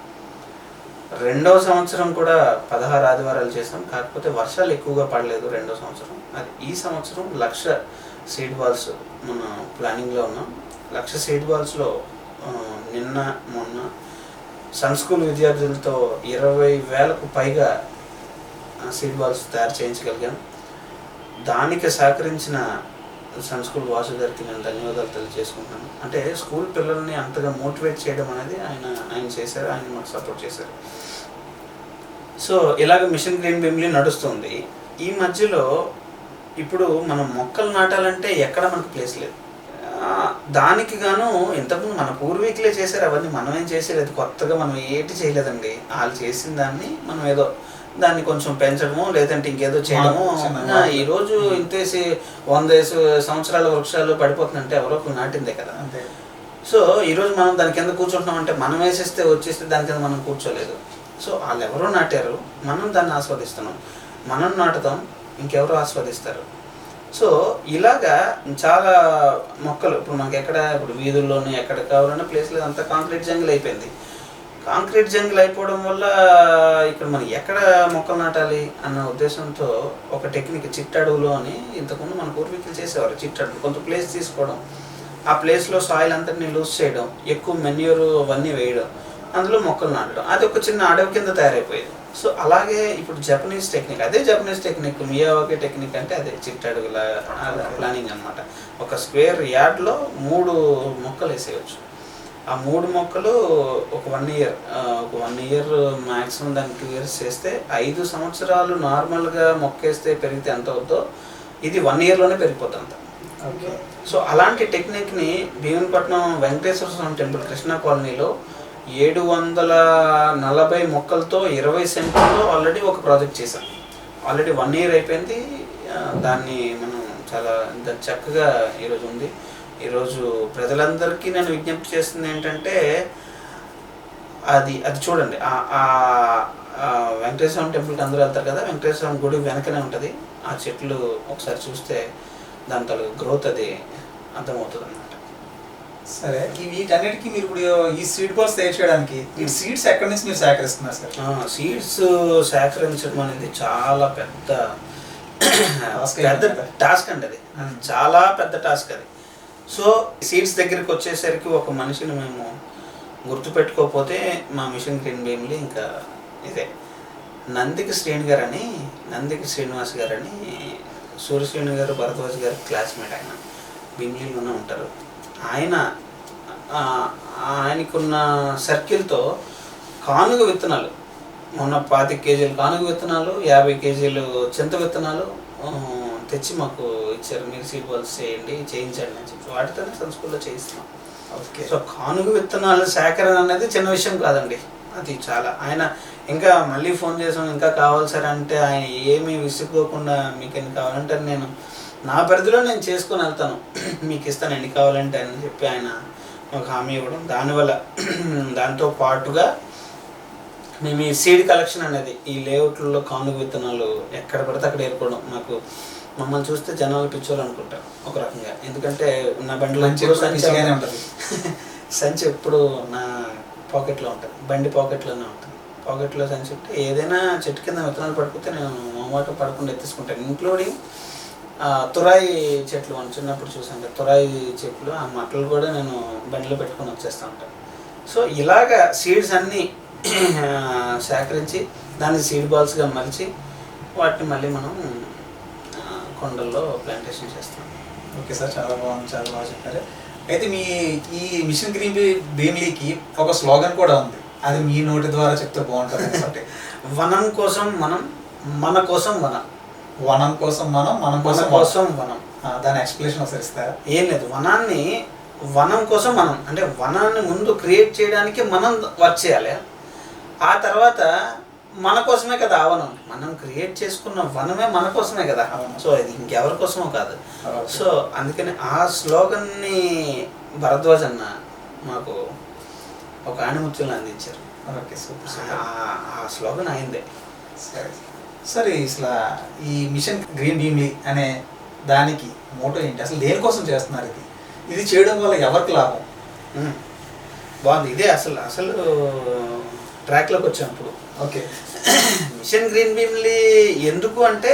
రెండవ సంవత్సరం కూడా 16 ఆదివారాలు చేసాం. కాకపోతే వర్షాలు ఎక్కువగా పడలేదు రెండో సంవత్సరం. అది ఈ సంవత్సరం 1,00,000 సీడ్ బాల్స్ మన ప్లానింగ్లో ఉన్నాం. 1,00,000 సీడ్ బాల్స్లో నిన్న మొన్న సన్ స్కూల్ విద్యార్థులతో 20,000కు పైగా సీడ్ బాల్స్ తయారు చేయించగలిగాం. దానికి సహకరించిన సన్ స్కూల్ వాసు గారికి నేను ధన్యవాదాలు తెలియజేసుకుంటున్నాను. అంటే స్కూల్ పిల్లల్ని అంతగా మోటివేట్ చేయడం అనేది ఆయన చేశారు, ఆయన మాకు సపోర్ట్ చేశారు. సో ఇలాగ మిషన్ గ్రీన్ భీమిలి నడుస్తుంది. ఈ మధ్యలో ఇప్పుడు మనం మొక్కలు నాటాలంటే ఎక్కడ మనకు ప్లేస్ లేదు. దానికి గాను ఇంతకుముందు మన పూర్వీకులే చేశారు, అవన్నీ మనం ఏం చేసేలేదు, కొత్తగా మనం ఏంటి చేయలేదండి. వాళ్ళు చేసిన దాన్ని మనం ఏదో దాన్ని కొంచెం పెంచడము లేదంటే ఇంకేదో చేయడము. ఈరోజు ఇంతేసి 100 సంవత్సరాల వృక్షాలు పడిపోతుందంటే ఎవరో నాటిందే కదా. సో ఈరోజు మనం దాని కింద కూర్చుంటున్నాం అంటే మనం వేసేస్తే వచ్చేస్తే దాని కింద మనం కూర్చోలేదు. సో వాళ్ళు ఎవరో నాటారు, మనం దాన్ని ఆస్వాదిస్తున్నాం. మనం నాటుతాం, ఇంకెవరో ఆస్వాదిస్తారు. సో ఇలాగా చాలా మొక్కలు ఇప్పుడు మనకి ఇప్పుడు వీధుల్లోనే ఎక్కడ కావాలన్నా ప్లేస్లో అంతా కాంక్రీట్ జంగిల్ అయిపోయింది. కాంక్రీట్ జంగిల్ అయిపోవడం వల్ల ఇక్కడ మనం ఎక్కడ మొక్కలు నాటాలి అన్న ఉద్దేశంతో ఒక టెక్నిక్ చిట్టడుగులో అని ఇంతకుముందు మన పూర్వీకులు చేసేవారు. చిట్టడుగు కొంత ప్లేస్ తీసుకోవడం, ఆ ప్లేస్లో సాయిల్ అంతటిని లూజ్ చేయడం, ఎక్కువ మెన్యూర్ అవన్నీ వేయడం, అందులో మొక్కలు నాటడం, అది ఒక చిన్న అడవి కింద తయారైపోయేది. సో అలాగే ఇప్పుడు జపనీస్ టెక్నిక్, అదే జపనీస్ టెక్నిక్, మియావాకి టెక్నిక్ అంటే అదే చిట్టడుగుల ప్లానింగ్ అనమాట. ఒక స్క్వేర్ యార్డ్లో 3 మొక్కలు వేసేయచ్చు. ఆ 3 మొక్కలు ఒక 1 ఇయర్, ఒక 1 ఇయర్ మ్యాక్సిమం దాన్ని 2 ఇయర్స్ చేస్తే 5 సంవత్సరాలు నార్మల్గా మొక్క వేస్తే పెరిగితే ఎంత అవుతుందో ఇది 1 ఇయర్లోనే పెరిగిపోతుంది అంత. ఓకే. సో అలాంటి టెక్నిక్ని భీమునిపట్నం వెంకటేశ్వర స్వామి టెంపుల్ కృష్ణా కాలనీలో 740 మొక్కలతో 20 సెంటర్లో ఆల్రెడీ ఒక ప్రాజెక్ట్ చేశాం. ఆల్రెడీ 1 ఇయర్ అయిపోయింది. దాన్ని మనం చాలా చక్కగా ఈరోజు ఉంది. ఈరోజు ప్రజలందరికీ నేను విజ్ఞప్తి చేస్తుంది ఏంటంటే అది చూడండి, వెంకటేశ్వర స్వామి టెంపుల్కి అందరూ వెళ్తారు కదా, వెంకటేశ్వర స్వామి గుడి వెనకనే ఉంటుంది. ఆ చెట్లు ఒకసారి చూస్తే దాని తల గ్రోత్ అది అర్థమవుతుంది అన్నమాట. సరే, వీటన్నిటికీ మీరు ఇప్పుడు ఈ సీడ్ బాల్స్ తయారు చేయడానికి ఈ సీడ్స్ ఎక్కడి నుంచి మీరు సేకరిస్తున్నారు సార్? సీడ్స్ సేకరించడం అనేది చాలా పెద్ద టాస్క్ అండి. అది చాలా పెద్ద టాస్క్ అది. సో సీడ్స్ దగ్గరికి వచ్చేసరికి ఒక మనిషిని మేము గుర్తుపెట్టుకోకపోతే మా మిషన్ గ్రీన్ భీమ్లీ ఇంకా ఇదే. నందికి శ్రీనివాస్ గారని సూర్యశ్రేణి గారు, భరద్వాజ్ గారు క్లాస్మేట్. ఆయన భీమ్లీలోనే ఉంటారు. ఆయనకున్న సర్కిల్తో కానుగ విత్తనాలు, మొన్న 25 కేజీలు కానుగ విత్తనాలు, 50 కేజీలు చింత విత్తనాలు తెచ్చి మాకు ఇచ్చారు. మీరు సీడ్ బాల్స్ చేయించండి అని చెప్పి వాటితోనే సంస్కూల్లో చేయిస్తున్నాం. ఓకే. సో కానుగ విత్తనాలు సేకరణ అనేది చిన్న విషయం కాదండి. అది చాలా ఆయన ఇంకా మళ్ళీ ఫోన్ చేసాం, ఇంకా కావాలి సార్ అంటే ఆయన ఏమీ విసుక్కోకుండా మీకు ఎన్ని కావాలంటే నేను నా పరిధిలో నేను చేసుకొని వెళ్తాను, మీకు ఇస్తాను ఎన్ని కావాలంటే అని చెప్పి ఆయన ఒక హామీ ఇవ్వడం. దానివల్ల దాంతో పాటుగా మేము ఈ సీడ్ కలెక్షన్ అనేది ఈ లేఅవుట్లలో కానుగ విత్తనాలు ఎక్కడ పడితే అక్కడ ఏర్పడడం. మమ్మల్ని చూస్తే జనాలు పిచ్చోళ్ళు అనుకుంటారు ఒక రకంగా. ఎందుకంటే నా బండిలో సంచి ఎప్పుడు నా పాకెట్లో ఉంటుంది, బండి పాకెట్లోనే ఉంటుంది. పాకెట్లో సంచి ఉంటే ఏదైనా చెట్టు కింద విత్తనాలు పడిపోతే నేను మొహమాట పడకుండా ఎత్తుకుంటాను. ఇంక్లూడింగ్ తురాయి చెట్లు అని చిన్నప్పుడు చూసాను కదా, తురాయి చెట్లు, ఆ మట్టలు కూడా నేను బండిలో పెట్టుకొని వచ్చేస్తూ ఉంటాను. సో ఇలాగా సీడ్స్ అన్నీ సేకరించి దాన్ని సీడ్ బాల్స్గా మలిచి వాటిని మళ్ళీ మనం కొండల్లో ప్లాంటేషన్ చేస్తాం. ఓకే సార్, చాలా బాగుంది, చాలా బాగా చెప్పారు. అయితే మీ ఈ మిషన్ గ్రీన్ భీమ్లీకి ఒక స్లోగన్ కూడా ఉంది, అది మీ నోటి ద్వారా చెప్తే బాగుంటుంది. వనం కోసం మనం, మన కోసం వనం. వనం కోసం మనం, మన కోసం వనం. దాని ఎక్స్ప్లెనేషన్ ఒకసారి ఇస్తారా? ఏం లేదు, వనం కోసం మనం అంటే వనాన్ని ముందు క్రియేట్ చేయడానికి మనం వర్క్ చేయాలి. ఆ తర్వాత మన కోసమే కదా ఆ వనం, మనం క్రియేట్ చేసుకున్న వనమే మన కోసమే కదా. సో ఇది ఇంకెవరి కోసమో కాదు. సో అందుకని ఆ స్లోగన్ని భరద్వాజ్ అన్న మాకు ఒక ఆణిముత్యంలో అందించారు. Okay, super. ఆ స్లోగన్ అయిందే. సరే, అసలు ఈ మిషన్ గ్రీన్ భీమ్లీ అనే దానికి మోటో ఏంటి, అసలు దేనికోసం చేస్తున్నారు? ఇది చేయడం వల్ల ఎవరికి లాభం? బాగుంది. ఇదే అసలు ట్రాక్లోకి వచ్చినప్పుడు. ఓకే. మిషన్ గ్రీన్ భీమ్లీ ఎందుకు అంటే,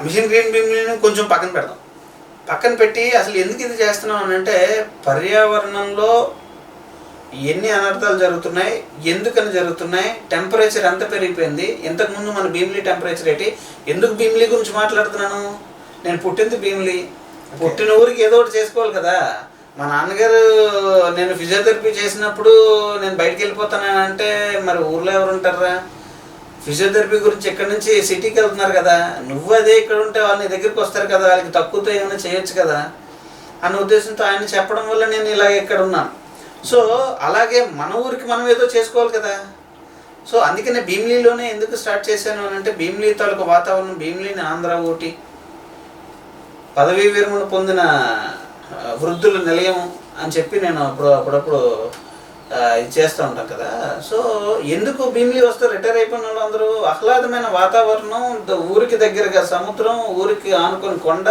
మిషన్ గ్రీన్ భీమ్లీని కొంచెం పక్కన పెట్టి అసలు ఎందుకు ఇది చేస్తున్నాం అని అంటే, పర్యావరణంలో ఎన్ని అనర్థాలు జరుగుతున్నాయి, ఎందుకని జరుగుతున్నాయి, టెంపరేచర్ ఎంత పెరిగిపోయింది. ఇంతకుముందు మన భీమ్లీ టెంపరేచర్ ఏంటి, ఎందుకు భీమ్లీ గురించి మాట్లాడుతున్నాను, నేను పుట్టింది భీమ్లీ, పుట్టిన ఊరికి ఏదో ఒకటి చేసుకోవాలి కదా. మా నాన్నగారు నేను ఫిజియోథెరపీ చేసినప్పుడు నేను బయటికి వెళ్ళిపోతానంటే మరి ఊర్లో ఎవరు ఉంటారా? ఫిజియోథెరపీ గురించి ఎక్కడి నుంచి సిటీకి వెళ్తున్నారు కదా, నువ్వు అదే ఇక్కడ ఉంటే వాళ్ళ దగ్గరికి వస్తారు కదా, వాళ్ళకి తక్కువతో ఏమైనా చేయొచ్చు కదా అన్న ఉద్దేశంతో ఆయన చెప్పడం వల్ల నేను ఇలా ఇక్కడ ఉన్నాను. సో అలాగే మన ఊరికి మనం ఏదో చేసుకోవాలి కదా. సో అందుకనే భీమ్లీలోనే ఎందుకు స్టార్ట్ చేశాను అని అంటే, భీమ్లీ తాలూకు వాతావరణం, భీమ్లీని ఆంధ్ర ఊటీ, పదవీ విరమణ పొందిన వృద్ధుల నిలయం అని చెప్పి నేను అప్పుడప్పుడు ఇది చేస్తూ ఉంటాం కదా. సో ఎందుకు భీమిలి వస్తే రిటైర్ అయిపోయిన వాళ్ళు అందరూ ఆహ్లాదమైన వాతావరణం, ఊరికి దగ్గరగా సముద్రం, ఊరికి ఆనుకొని కొండ,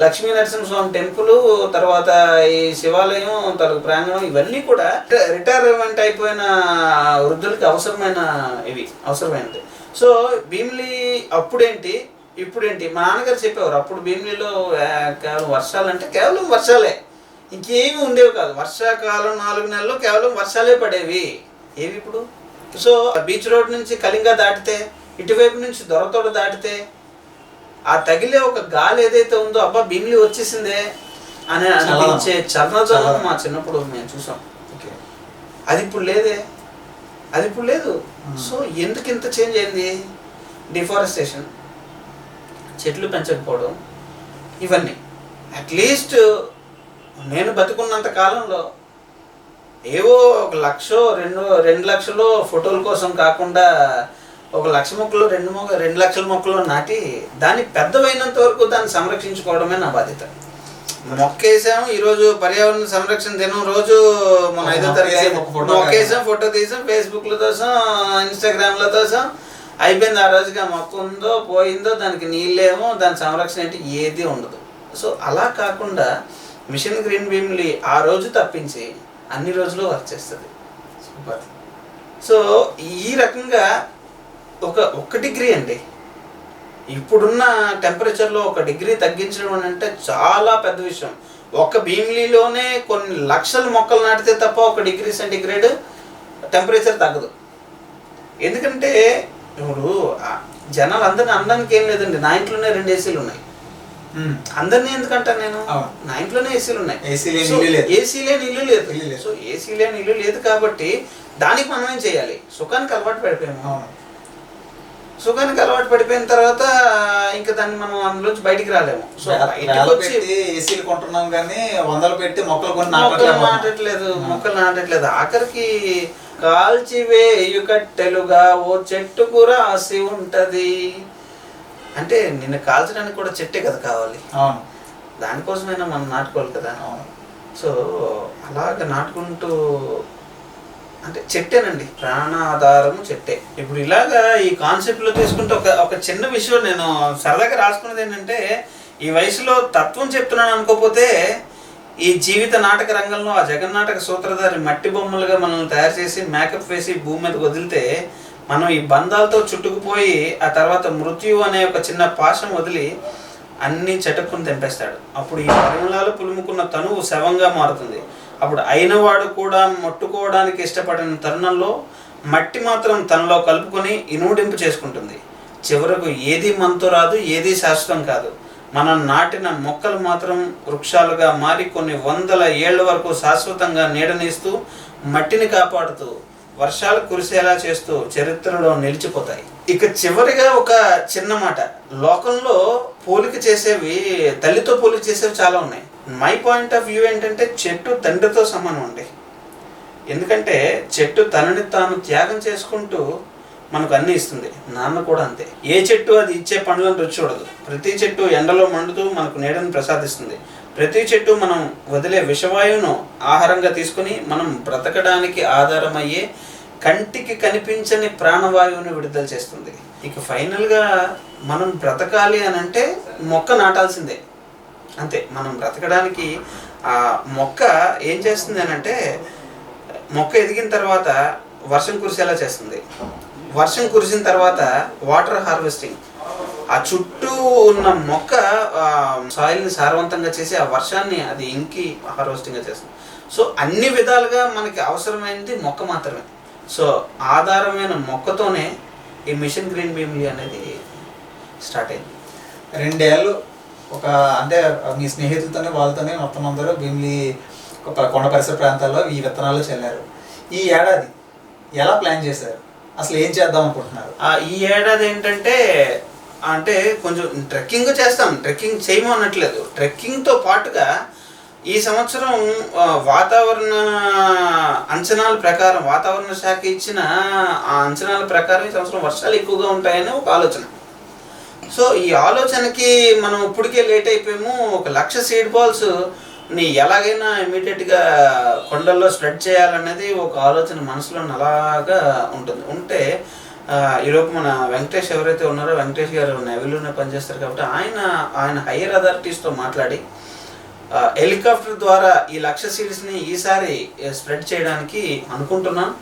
లక్ష్మీ నరసింహస్వామి టెంపుల్, తర్వాత ఈ శివాలయం, తలకు ప్రాంగణం, ఇవన్నీ కూడా రిటైర్మెంట్ అయిపోయిన వృద్ధులకి అవసరమైనది. సో భీమిలి అప్పుడేంటి ఇప్పుడేంటి, మా నాన్నగారు చెప్పేవారు, అప్పుడు భీమిలిలో కేవలం వర్షాలంటే కేవలం వర్షాలే, ఇంకేమీ ఉండేవి కాదు. వర్షాకాలం 4 నెలలు కేవలం వర్షాలే పడేవి. ఏవి ఇప్పుడు? సో బీచ్ రోడ్ నుంచి కళింగ దాటితే, ఇటువైపు నుంచి దొరతోట దాటితే ఆ తగిలే ఒక గాలి ఏదైతే ఉందో, అబ్బా భీమిలి వచ్చేసిందే అని అనిపించే చల్లదనం మా చిన్నప్పుడు మేము చూసాం. అది ఇప్పుడు లేదు. సో ఎందుకు ఇంత చేంజ్ అయింది? డిఫారెస్టేషన్, చెట్లు పెంచకపోవడం, ఇవన్నీ. అట్లీస్ట్ నేను బతుకున్నంత కాలంలో ఏవో 1 లక్షో 2 లక్షలు ఫోటోల కోసం కాకుండా 1 లక్ష మొక్కలు 2 లక్షల మొక్కలు నాటి దాన్ని పెద్దవైనంత వరకు దాన్ని సంరక్షించుకోవడమే నా బాధ్యత. మొక్క వేసాం, ఈరోజు పర్యావరణ సంరక్షణ దినం రోజు మన 5వ తరగతి మొక్క వేసాం, ఫోటో తీసాం, ఫేస్బుక్లో తోసాం, ఇన్స్టాగ్రామ్లో తోసాం, అయిపోయింది. ఆ రోజుగా మొక్క ఉందో పోయిందో, దానికి నీళ్ళేమో, దాని సంరక్షణ ఏంటి, ఏది ఉండదు. సో అలా కాకుండా మిషన్ గ్రీన్ భీమిలి ఆ రోజు తప్పించి అన్ని రోజులు వర్క్ చేస్తుంది. సూపర్. సో ఈ రకంగా ఒక డిగ్రీ అండి, ఇప్పుడున్న టెంపరేచర్లో 1 డిగ్రీ తగ్గించడం అని అంటే చాలా పెద్ద విషయం. ఒక్క భీమిలిలోనే కొన్ని లక్షల మొక్కలు నాటితే తప్ప 1 డిగ్రీ సెంటీగ్రేడ్ టెంపరేచర్ తగ్గదు. ఎందుకంటే ఇప్పుడు జనాలు అందరిని అనడానికి ఏం లేదండి, నా ఇంట్లోనే 2 ఏసీలు ఉన్నాయి. అందరినీ ఎందుకంటాను నేను, నా ఇంట్లోనే ఏసీలు ఉన్నాయి. ఏసీ లేని ఇల్లు లేదు. సో ఏసీ లేని ఇల్లు లేదు కాబట్టి దానికి మనం ఏం చేయాలి? సుఖానికి అలవాటు పడిపోయాము. సుఖానికి అలవాటు పడిపోయిన తర్వాత ఇంకా దాన్ని మనం అందులోంచి బయటికి రాలేము. సో బయటకు వచ్చి ఏసీలు కొంటున్నాం కానీ 100 పెట్టి మొక్కలు నాటట్లేదు. ఆఖరికి కాల్చివేయు కట్టెలుగా ఓ చెట్టుకు రాసి ఉంటది అంటే నిన్ను కాల్చడానికి కూడా చెట్టే కదా కావాలి. దానికోసమైనా మనం నాటుకోవాలి కదా. సో అలాగ నాటుకుంటూ అంటే చెట్టేనండి, ప్రాణాధారము చెట్టే. ఇప్పుడు ఇలాగా ఈ కాన్సెప్ట్లో తీసుకుంటే ఒక చిన్న విషయం నేను సరదాగా రాసుకున్నది ఏంటంటే, ఈ వయసులో తత్వం చెప్తున్నాను అనుకోకపోతే ఈ జీవిత నాటక రంగంలో ఆ జగన్నాటక సూత్రధారి మట్టి బొమ్మలుగా మనల్ని తయారు చేసి మేకప్ వేసి భూమి మీదకి వదిలితే మనం ఈ బంధాలతో చుట్టుకుపోయి ఆ తర్వాత మృత్యు అనే ఒక చిన్న పాశం వదిలి అన్నీ చటుక్కుని తెంపేస్తాడు. అప్పుడు ఈ పరిమళాలు పులుముకున్న తనువు శవంగా మారుతుంది. అప్పుడు అయినవాడు కూడా ముట్టుకోవడానికి ఇష్టపడిన తరుణంలో మట్టి మాత్రం తనలో కలుపుకొని ఇనుముడింపు చేసుకుంటుంది. చివరకు ఏది మనతో రాదు, ఏది శాశ్వతం కాదు. మనం నాటిన మొక్కలు మాత్రం వృక్షాలుగా మారి కొన్ని 100 ఏళ్ల వరకు శాశ్వతంగా నీడనిస్తూ మట్టిని కాపాడుతూ వర్షాలు కురిసేలా చేస్తూ చరిత్రలో నిలిచిపోతాయి. ఇక చివరిగా ఒక చిన్న మాట, లోకంలో పోలిక చేసేవి, తల్లితో పోలిక చేసేవి చాలా ఉన్నాయి. మై పాయింట్ ఆఫ్ వ్యూ ఏంటంటే చెట్టు తండ్రితో సమానం అండి. ఎందుకంటే చెట్టు తనని తాను త్యాగం చేసుకుంటూ మనకు అన్నీ ఇస్తుంది. నాన్న కూడా అంతే. ఏ చెట్టు అది ఇచ్చే పండ్లను రుచి చూడదు. ప్రతి చెట్టు ఎండలో మండుతూ మనకు నీడను ప్రసాదిస్తుంది. ప్రతి చెట్టు మనం వదిలే విషవాయువును ఆహారంగా తీసుకుని మనం బ్రతకడానికి ఆధారమయ్యే కంటికి కనిపించని ప్రాణవాయువుని విడుదల చేస్తుంది. ఇక ఫైనల్గా మనం బ్రతకాలి అని అంటే మొక్క నాటాల్సిందే. అంతే. మనం బ్రతకడానికి ఆ మొక్క ఏం చేస్తుంది అని అంటే, మొక్క ఎదిగిన తర్వాత వర్షం కురిసేలా చేస్తుంది. వర్షం కురిసిన తర్వాత వాటర్ హార్వెస్టింగ్, ఆ చుట్టూ ఉన్న మొక్క సాయిల్ని సారవంతంగా చేసి ఆ వర్షాన్ని అది ఇంకి హార్వెస్టింగ్గా చేస్తుంది. సో అన్ని విధాలుగా మనకి అవసరమైనది మొక్క మాత్రమే. సో ఆధారమైన మొక్కతోనే ఈ మిషన్ గ్రీన్ భీమిలి అనేది స్టార్ట్ అయింది. 2 ఏళ్ళు అంటే మీ స్నేహితులతోనే వాళ్ళతోనే మొత్తం అందరూ భీమిలి ఒక కొండ పరిసర ప్రాంతాల్లో ఈ విత్తనాలు చల్లారు. ఈ ఏడాది ఎలా ప్లాన్ చేశారు? అసలు ఏం చేద్దాం అనుకుంటున్నారు? ఈ ఏడాది ఏంటంటే కొంచెం ట్రెక్కింగ్ చేస్తాం. ట్రెక్కింగ్ చేయము అనట్లేదు. ట్రెక్కింగ్తో పాటుగా ఈ సంవత్సరం వాతావరణ అంచనాల ప్రకారం, వాతావరణ శాఖ ఇచ్చిన ఆ అంచనాల ప్రకారం ఈ సంవత్సరం వర్షాలు ఎక్కువగా ఉంటాయని ఒక ఆలోచన. సో ఈ ఆలోచనకి మనం ఇప్పటికే లేట్ అయిపోయాము. 1 లక్ష సీడ్ బాల్స్ ని ఎలాగైనా ఇమీడియట్గా కొండల్లో స్ప్రెడ్ చేయాలనేది ఒక ఆలోచన మనసులో అలాగా ఉంటే ఈలోపు మన వెంకటేష్ ఎవరైతే ఉన్నారో, వెంకటేష్ గారు నేవీలోనే పనిచేస్తారు కాబట్టి ఆయన హయ్యర్ అథారిటీస్తో మాట్లాడి హెలికాప్టర్ ద్వారా ఈ 1,00,000 సీడ్స్ని ఈసారి స్ప్రెడ్ చేయడానికి అనుకుంటున్నాను.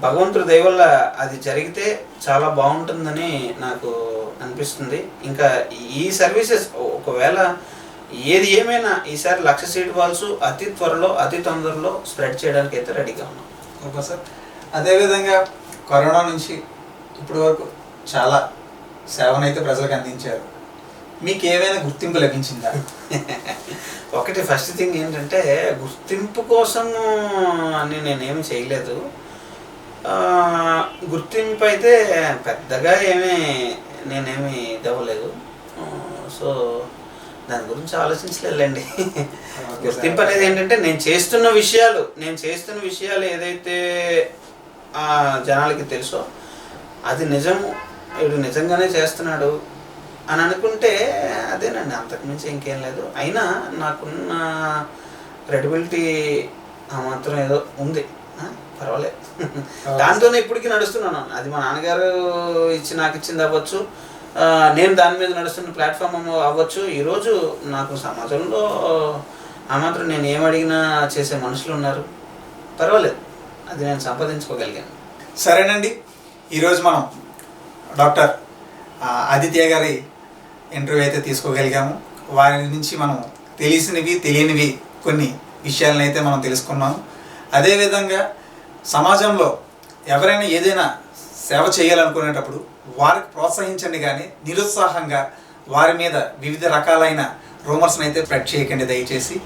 భగవంతుడి దయ వల్ల అది జరిగితే చాలా బాగుంటుందని నాకు అనిపిస్తుంది. ఇంకా ఈ సర్వీసెస్ ఒకవేళ ఏది ఏమైనా ఈసారి 1,00,000 సీడ్ బాల్స్ అతి త్వరలో అతి తొందరలో స్ప్రెడ్ చేయడానికి అయితే రెడీగా ఉన్నాం. Okay sir. అదేవిధంగా కరోనా నుంచి ఇప్పటి వరకు చాలా సేవనైతే ప్రజలకు అందించారు. మీకు ఏమైనా గుర్తింపు లభించిందా? ఒకటి ఫస్ట్ థింగ్ ఏంటంటే గుర్తింపు కోసం అని నేనేమి చేయలేదు. గుర్తింపు అయితే పెద్దగా నేనేమి ఇవ్వలేదు. సో దాని గురించి ఆలోచించలేదండి. గుర్తింపు అనేది ఏంటంటే నేను చేస్తున్న విషయాలు ఏదైతే జనాలకి తెలుసో అది నిజము, వీడు నిజంగానే చేస్తున్నాడు అని అనుకుంటే అదేనండి, అంతకుమించి ఇంకేం లేదు. అయినా నాకున్న క్రెడిబిలిటీ ఆ మాత్రం ఏదో ఉంది, పర్వాలేదు. దాంతోనే ఇప్పటికీ నడుస్తున్నాను. అది మా నాన్నగారు నాకు ఇచ్చింది అవ్వచ్చు, నేను దాని మీద నడుస్తున్న ప్లాట్ఫామ్ అవ్వచ్చు. ఈరోజు నాకు సమాజంలో ఆ మాత్రం నేను ఏమడిగినా చేసే మనుషులు ఉన్నారు, పర్వాలేదు, అది నేను సంపాదించుకోగలిగాను. సరేనండి, ఈరోజు మనం డాక్టర్ ఆదిత్య గారి ఇంటర్వ్యూ అయితే తీసుకోగలిగాము. వారి నుంచి మనం తెలియనివి కొన్ని విషయాలను అయితే మనం తెలుసుకున్నాము. అదేవిధంగా సమాజంలో ఎవరైనా ఏదైనా సేవ చేయాలనుకునేటప్పుడు వారికి ప్రోత్సహించండి, కానీ నిరుత్సాహంగా వారి మీద వివిధ రకాలైన రూమర్స్ని అయితే స్ప్రెడ్ చేయకండి దయచేసి.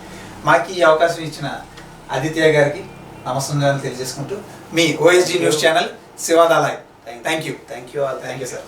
మాకు ఈ అవకాశం ఇచ్చిన ఆదిత్య గారికి నమస్కారాలు తెలియజేసుకుంటూ మీ OSG న్యూస్ ఛానల్ శివాదాలయ్. Thank you sir.